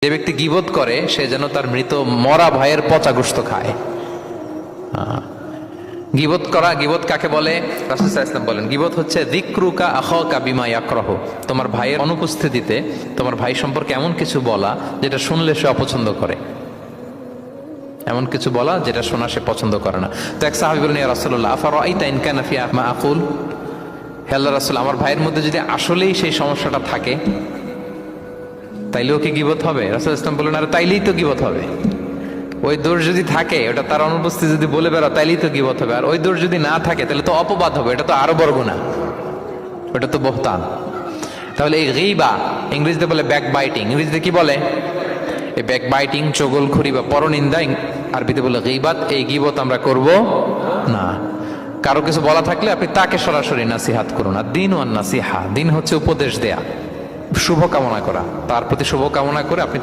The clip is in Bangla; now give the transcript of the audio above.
যে ব্যক্তি গীবত করে সে যেন তার মৃত মরা ভাইয়ের পচা গোশত খায়। গীবত করা, গীবত কাকে বলে? রাসূল সাল্লাল্লাহু আলাইহি ওয়াসাল্লাম বলেন গীবত হচ্ছে যিকরুকা আখাকা বিমা ইয়াকরাহু, তোমার ভাইয়ের অনুপস্থিতিতে তোমার ভাই সম্পর্কে এমন কিছু বলা যেটা শুনলে সে অপছন্দ করে, এমন কিছু বলা যেটা শোনা সে পছন্দ করে না। তো এক সাহাবী বলেন, ইয়া রাসূলুল্লাহ আফারাআইতা ইন কানা ফি মা আকুল, হে আল্লাহর রাসূল, আমার ভাইয়ের মধ্যে যদি আসলেই সেই সমস্যাটা থাকে তাইলেও কি গীবত হবে? রাসূল সাল্লাল্লাহু আলাইহি ওয়াসাল্লাম বললেন, আরে তাইলেই তো গীবত হবে। ওই দোষ যদি থাকে, ওটা তার অনুপস্থিতি যদি বলে বেড়াও তাইলেই তো গীবত হবে। আর ওই দোষ যদি না থাকে তাহলে তো অপবাদ হবে, এটা তো আরো বড় গুনাহ, ওটা তো বহতান। তাহলে এই গীবা ইংরেজিতে বলে ব্যাক বাইটিং, ইংরেজিতে কি বলে? এই ব্যাক বাইটিং, চগলখড়ি বা পরনিন্দা আরবিতে বলে গীবাত। এই গীবত আমরা করব না। কারো কিছু বলা থাকলে আপনি তাকে সরাসরি নাসিহাত করুন। আর দিন ওয়ান নাসিহা, দিন হচ্ছে উপদেশ দেয়া, শুভ কামনা করা, তার প্রতি শুভ কামনা করে আপনি